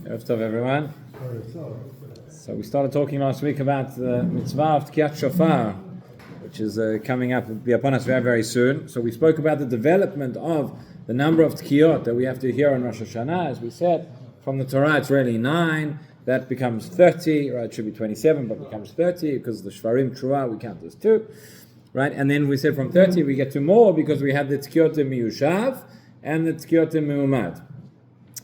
Erev Tov, everyone. So we started talking last week about the mitzvah of Tkiyat Shofar, which is coming up, will be upon us very, very soon. So we spoke about the development of the number of Tkiyot that we have to hear on Rosh Hashanah. As we said, from the Torah it's really 9, that becomes 30, right? It should be 27, but becomes 30 because the Shvarim Trua we count as 2, right? And then we said from 30 we get to more because we have the Tkiyot Miyushav and the Tkiyot Me'umad.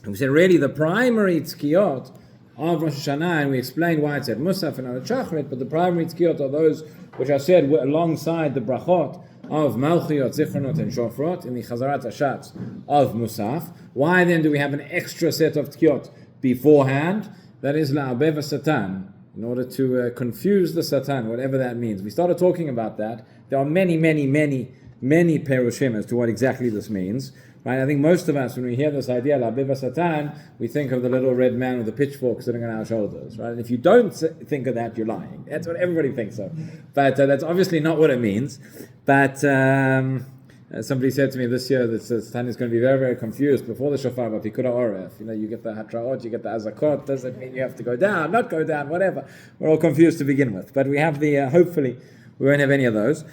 And we said really the primary tzkiyot of Rosh Hashanah, and we explained why it's at Musaf and at Shachrit, but the primary tzkiyot are those which are said alongside the brachot of Malchiot, Zichronot, and Shofrot in the Chazarat Hashatz of Musaf. Why then do we have an extra set of tzkiyot beforehand? That is la'abev Satan, in order to confuse the Satan, whatever that means. We started talking about that. There are many perushim as to what exactly this means. Right? I think most of us, when we hear this idea, la'abev Satan, we think of the little red man with the pitchfork sitting on our shoulders. Right? And if you don't think of that, you're lying. That's what everybody thinks of. But that's obviously not what it means. But somebody said to me this year that Satan is going to be very, very confused before the shofar, but Pikuda Oref. You get the hatraot, you get the azakot. Does it mean you have to go down, not go down, whatever? We're all confused to begin with. But we have the, hopefully, we won't have any of those.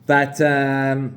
But, so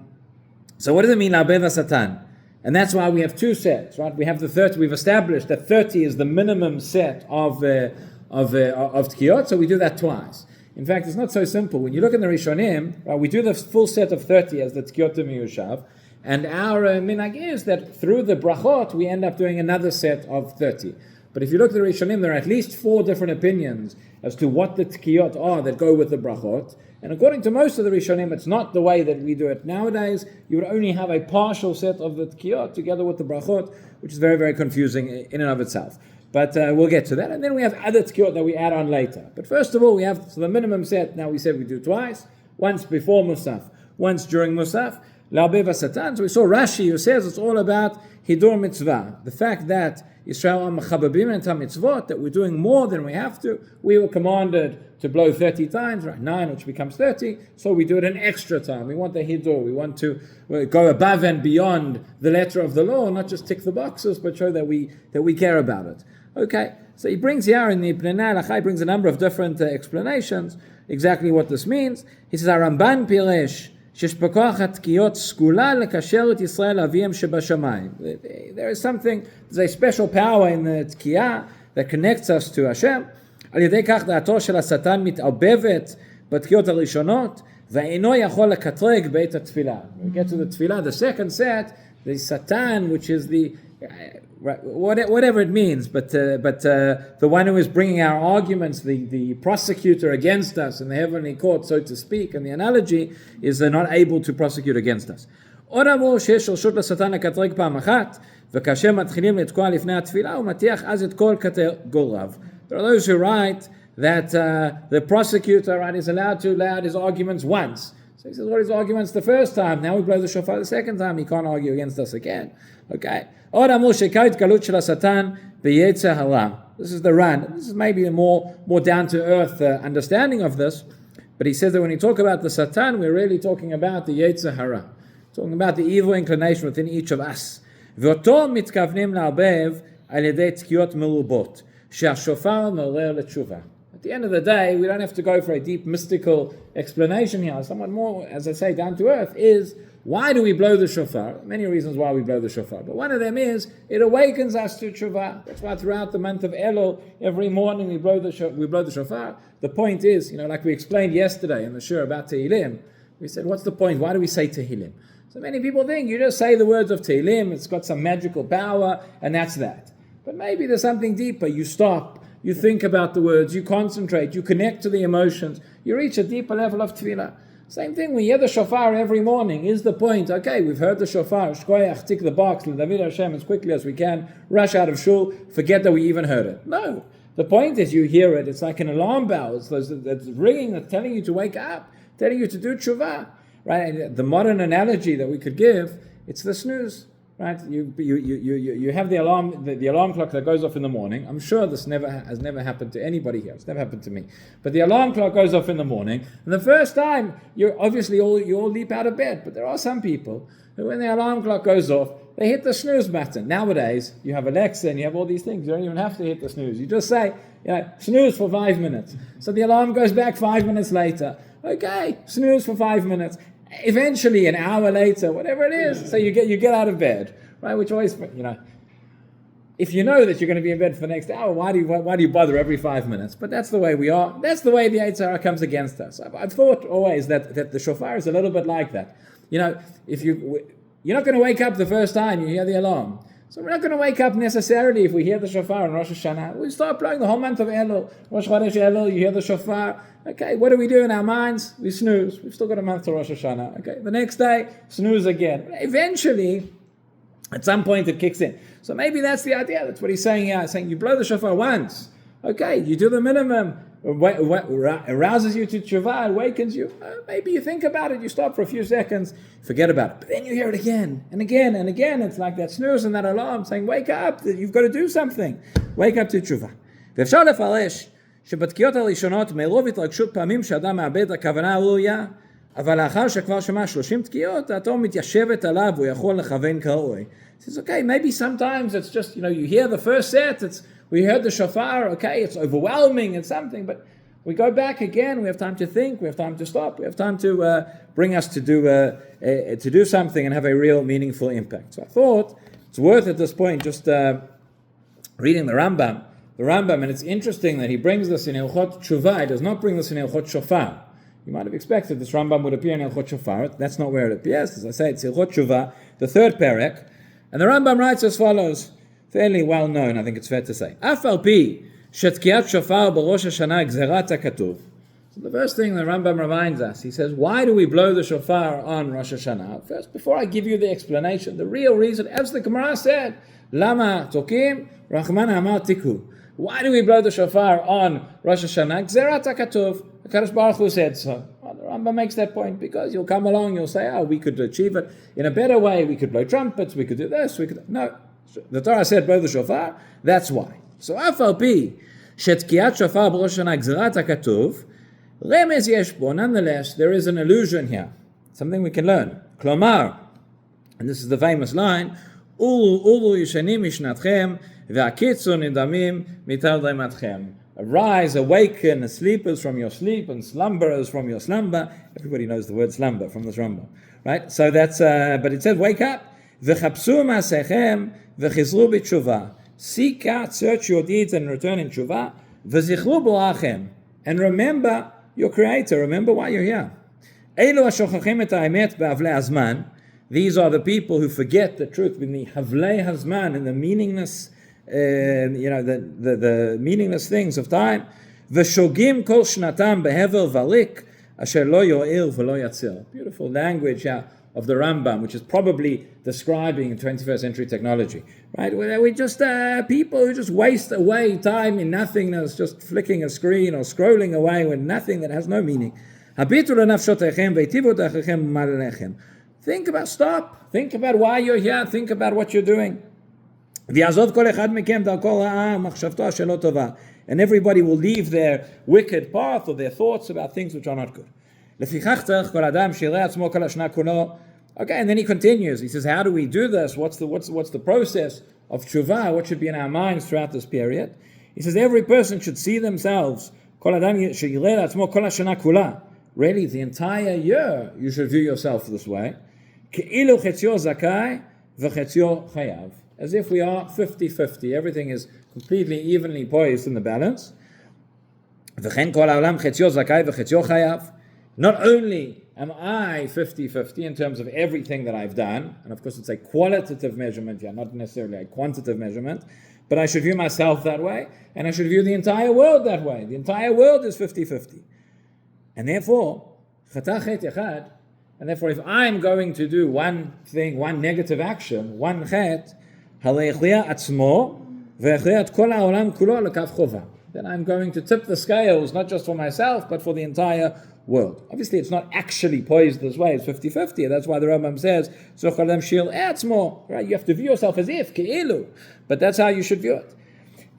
what does it mean, la'abev Satan? And that's why we have 2 sets, right? We have the 30. We've established that 30 is the minimum set of tkiyot, so we do that twice. In fact, it's not so simple. When you look at the Rishonim, right, we do the full set of 30 as the tkiyot miyushav, and our minhag is that through the brachot we end up doing another set of 30. But if you look at the Rishonim, there are at least 4 different opinions as to what the tkiyot are that go with the brachot. And according to most of the Rishonim, it's not the way that we do it nowadays. You would only have a partial set of the tkiyot together with the brachot, which is very, very confusing in and of itself. But we'll get to that. And then we have other tkiyot that we add on later. But first of all, we have the minimum set. Now we said we do twice. Once before Musaf, once during Musaf. La'abev Satan. So we saw Rashi who says it's all about Hidur Mitzvah. The fact that Yisrael are Mechababim and Mitzvot, that we're doing more than we have to. We were commanded to blow 30 times, right? 9, which becomes 30. So we do it an extra time. We want the Hidur. We want to go above and beyond the letter of the law, not just tick the boxes, but show that we care about it. Okay. So he brings here in the Pnei Lachai, brings a number of different explanations exactly what this means. He says, Aramban Piresh. There is something, there's a special power in the tkiyah that connects us to Hashem. We get to the tefillah, the second set, the Satan, which is the whatever it means, but the one who is bringing our arguments, the prosecutor against us in the heavenly court, so to speak, and the analogy is they're not able to prosecute against us. There are those who write that the prosecutor is allowed to lay out his arguments once. So he says, what is arguments the first time? Now we blow the shofar the second time. He can't argue against us again. Okay. This is the Ran. This is maybe a more down-to-earth understanding of this. But he says that when we talk about the Satan, we're really talking about the Yetzer Hara. Talking about the evil inclination within each of us. At the end of the day, we don't have to go for a deep mystical explanation here. Somewhat more, as I say, down to earth is, why do we blow the shofar? Many reasons why we blow the shofar. But one of them is, it awakens us to tshuva. That's why throughout the month of Elul, every morning we blow the shofar. The point is, like we explained yesterday in the shiur about Tehillim, we said, what's the point? Why do we say Tehillim? So many people think you just say the words of Tehillim, it's got some magical power, and that's that. But maybe there's something deeper. You stop. You think about the words, you concentrate, you connect to the emotions, you reach a deeper level of tefillah. Same thing, we hear the shofar every morning. Is the point, okay, we've heard the shofar, shkoyach, tick the box, l'david Hashem as quickly as we can, rush out of shul, forget that we even heard it. No, the point is you hear it, it's like an alarm bell, it's ringing, it's telling you to wake up, telling you to do tshuva. Right? And the modern analogy that we could give, it's the snooze. Right, you have the alarm clock that goes off in the morning. I'm sure this has never happened to anybody here. It's never happened to me. But the alarm clock goes off in the morning, and the first time you all leap out of bed. But there are some people who, when the alarm clock goes off, they hit the snooze button. Nowadays, you have Alexa and you have all these things. You don't even have to hit the snooze. You just say, snooze for 5 minutes. So the alarm goes back 5 minutes later. Okay, snooze for 5 minutes. Eventually, an hour later, whatever it is, so you get out of bed, right? Which always, if you know that you're going to be in bed for the next hour, why do you bother every 5 minutes? But that's the way we are. That's the way the Yetzer Hara comes against us. I've thought always that the shofar is a little bit like that. If you're not going to wake up the first time you hear the alarm. So we're not going to wake up necessarily if we hear the shofar on Rosh Hashanah. We start blowing the whole month of Elul. Rosh Chodesh Elul, you hear the shofar. Okay, what do we do in our minds? We snooze. We've still got a month to Rosh Hashanah. Okay, the next day, snooze again. Eventually, at some point it kicks in. So maybe that's the idea. That's what he's saying here. He's saying you blow the shofar once. Okay, you do the minimum. It arouses you to tshuva, awakens you. Maybe you think about it, you stop for a few seconds, forget about it. But then you hear it again and again and again. It's like that snooze and that alarm saying, wake up, you've got to do something. Wake up to tshuva. ואפשר לפרש שבתקיעות הראשונות מרוב התרגשות פעמים שאדם מאבד הכוונה הראויה, אבל לאחר שכבר שמע 30 תקיעות, האטום מתיישבת עליו והוא יכול לכוון כראוי. He says, okay, maybe sometimes it's just, you hear the first set, we heard the shofar, okay, it's overwhelming and something, but we go back again, we have time to think, we have time to stop, we have time to bring us to do something and have a real meaningful impact. So I thought it's worth at this point just reading the Rambam, and it's interesting that he brings this in Hilchot Tshuva, he does not bring this in Hilchot Shofar. You might have expected this Rambam would appear in Hilchot Shofar, that's not where it appears. As I say, it's Hilchot Tshuva, the third perek, and the Rambam writes as follows, fairly well known, I think it's fair to say. אף על פי שתקיעת שופר בראש השנה גזירת הכתוב. So the first thing the Rambam reminds us, he says, why do we blow the shofar on Rosh Hashanah? First, before I give you the explanation, the real reason, as the Gemara said, lama tokim, Rahman amar tiku. Why do we blow the shofar on Rosh Hashanah? Gzerat HaKatuv. The Kadosh Baruch Hu said so. Well, the Rambam makes that point because you'll come along, you'll say, we could achieve it in a better way. We could blow trumpets, we could do this, No. The Torah said blow the shofar, that's why. So אף על פי שתקיעת שופר בראש השנה גזירת הכתוב, רמז יש בו, nonetheless, there is an allusion here. Something we can learn. כלומר, and this is the famous line, אורו ישנים משנתכם, והקיצו נדמים מתרדמתכם. Arise, awaken, sleepers from your sleep, and slumberers from your slumber. Everybody knows the word slumber from this Rambam, right? So that's, but it says wake up. וחפשו מעשיכם וחזרו בתשובה. Seek out, search your deeds and return in tshuva. וזכרו בוראכם. And remember your creator, remember why you're here. אלו השוכחים את האמת באבלי הזמן. These are the people who forget the truth in the havlei hazman, in the meaningless, the meaningless things of time. ושוגים כל שנתם בהבל וריק, אשר לא יועיל ולא יציל. Beautiful language of the Rambam, which is probably describing 21st century technology, right? We just people who just waste away time in nothingness, just flicking a screen or scrolling away with nothing that has no meaning. Think about why you're here, think about what you're doing. And everybody will leave their wicked path or their thoughts about things which are not good. Okay, and then he continues. He says, how do we do this? What's the process of tshuva? What should be in our minds throughout this period? He says, every person should see themselves. Really, the entire year, you should view yourself this way. As if we are 50-50. Everything is completely evenly poised in the balance. Not only am I 50-50 in terms of everything that I've done, and of course it's a qualitative measurement here, not necessarily a quantitative measurement, but I should view myself that way, and I should view the entire world that way. The entire world is 50-50. And therefore, if I'm going to do one thing, one negative action, one chet, then I'm going to tip the scales, not just for myself, but for the entire world. Obviously, it's not actually poised this way. It's 50-50. That's why the Rambam says, right? You have to view yourself as if, ke'ilu. But that's how you should view it.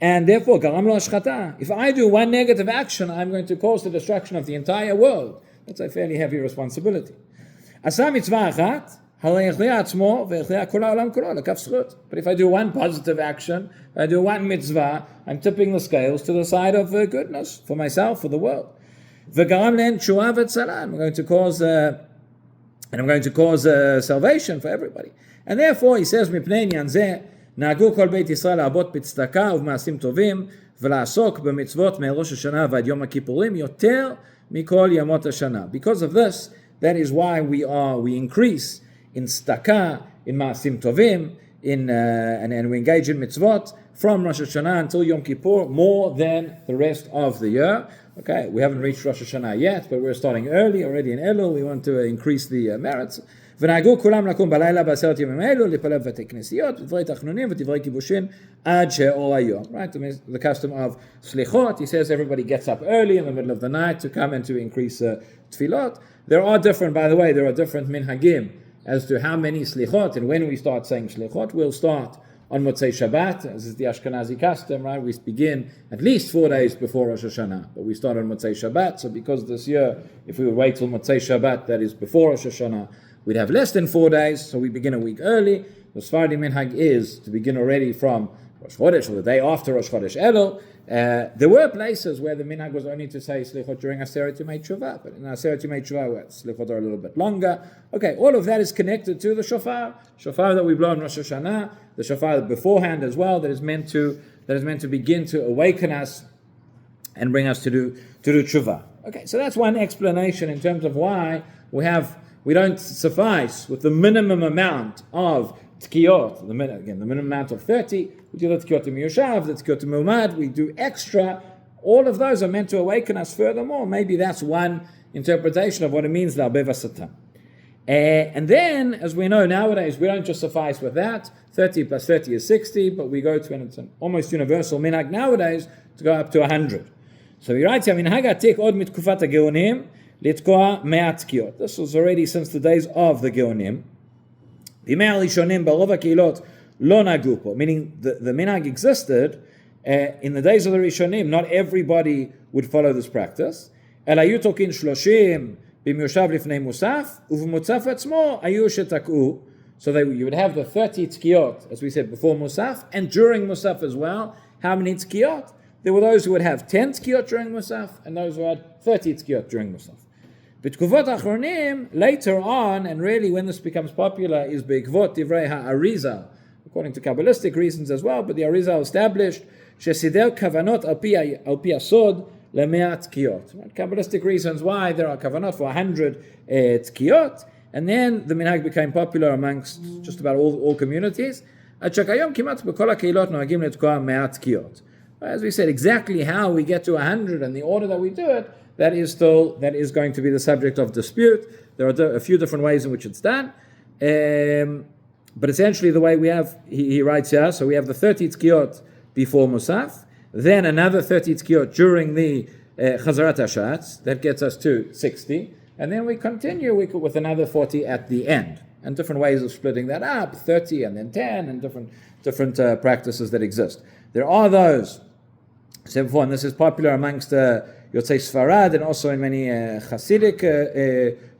And therefore, if I do one negative action, I'm going to cause the destruction of the entire world. That's a fairly heavy responsibility. Asa mitzvah achat, But if I do one positive action, I do one mitzvah, I'm tipping the scales to the side of goodness for myself, for the world. I'm going to cause salvation for everybody. And therefore, he says, נהגו כל בית ישראל להרבות בצדקה ובמעשים טובים ולעסוק במצוות מראש השנה ועד יום הכיפורים יותר מכל ימות השנה. Because of this, that is why we increase in tzedakah, in מעשים טובים, and we engage in mitzvot from Rosh Hashanah until Yom Kippur more than the rest of the year. Okay, we haven't reached Rosh Hashanah yet, but we're starting early, already in Elul. We want to increase the merits. ונהגו כולם לקום בלילה בעשרת ימים אלו, לפלל בבתי כנסיות, ודברי תחנונים ודברי כיבושין עד שאור היום. Right, the custom of slichot, he says everybody gets up early in the middle of the night to come and to increase tefillot. By the way, there are different minhagim as to how many slichot and when we start saying slichot. We'll start on Motzei Shabbat, as is the Ashkenazi custom, right? We begin at least 4 days before Rosh Hashanah, but we start on Motzei Shabbat. So because this year, if we would wait till Motzei Shabbat, that is before Rosh Hashanah, we'd have less than 4 days, so we begin a week early. The Sephardi minhag is to begin already from Rosh Chodesh, or the day after Rosh Chodesh Elul. There were places where the minhag was only to say slichot during Aseret Yemei Teshuvah, but in Aseret Yemei Teshuvah, slichot are a little bit longer. Okay, all of that is connected to the shofar that we blow on Rosh Hashanah, the shofar beforehand as well, that is meant to begin to awaken us and bring us to do teshuvah. Okay, so that's one explanation in terms of why we don't suffice with the minimum amount of tkiyot, the minimum amount of 30. We do the tkiyot miyushav, the tkiyot mu'mad, we do extra. All of those are meant to awaken us furthermore. Maybe that's one interpretation of what it means, la'arbeh v'satan. And then, as we know nowadays, we don't just suffice with that. 30 plus 30 is 60, but we go to, and it's an almost universal minhag nowadays, to go up to 100. So he writes here, minhag atik od mitkufat ha'geonim, litkoa me'at tkiyot. This was already since the days of the Geonim. Bimei harishonim barov ha'kehilot lo nagu po, meaning the minhag existed in the days of the Rishonim. Not everybody would follow this practice. Ela hayu tokin 30 b'miyushav lifnei musaf, uv'mutzaf atzmo hayu shetak'u. So you would have the 30 tkiyot, as we said, before musaf, and during musaf as well. How many tkiyot? There were those who would have 10 tkiyot during musaf, and those who had 30 tkiyot during musaf. B'tkuvot achronim, later on, and really when this becomes popular, is be'ikvot divrei ha'arizal, according to Kabbalistic reasons as well, but the Arizal established shesidel kavanot al pi asod le'me'at tkiyot. Kabbalistic reasons why there are kavanot for 100 tkiyot, and then the minhag became popular amongst just about all communities. As we said, exactly how we get to 100 and the order that we do it, that is going to be the subject of dispute. There are a few different ways in which it's done. But essentially the way we have, he writes here, so we have the 30 tkiyot before Musaf, then another 30 tkiyot during the Chazarat HaShatz, that gets us to 60, and then we continue with another 40 at the end. And different ways of splitting that up, 30 and then 10, and different practices that exist. There are those, said before, and this is popular amongst Yotzei Sfarad and also in many Hasidic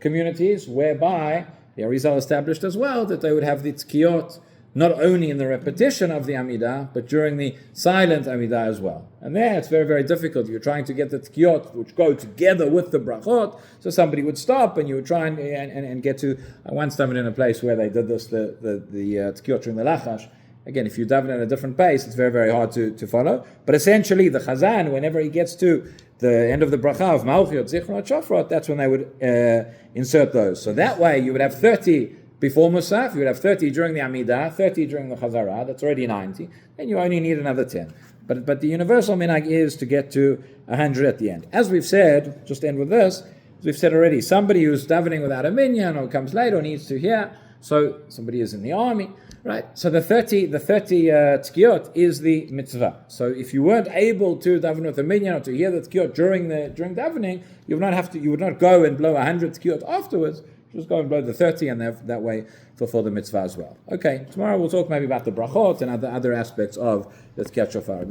communities, whereby the Arizal established as well that they would have the tkiyot not only in the repetition of the Amidah, but during the silent Amidah as well. And there it's very, very difficult. You're trying to get the tkiyot which go together with the brachot, so somebody would stop and you would try and get to, I once stumbled in a place where they did this, the tkiyot during the Lachash. Again, if you daven at a different pace, it's very, very hard to follow. But essentially, the Chazan, whenever he gets to the end of the bracha of Malchiot, Zichrot, Shofrot, that's when they would insert those. So that way, you would have 30 before Musaf, you would have 30 during the Amidah, 30 during the Chazarah, that's already 90, and you only need another 10. But the universal minhag is to get to 100 at the end. As we've said, just end with this, as we've said already, somebody who's davening without a minyan or comes late or needs to hear, so somebody is in the army, right? So the 30 tkiyot is the mitzvah. So if you weren't able to daven with a minyan or to hear the tkiyot during davening, you would not go and blow 100 tkiyot afterwards. Just go and blow the 30 and that way fulfill the mitzvah as well. Okay, tomorrow we'll talk maybe about the brachot and other aspects of the tkiyat shofar.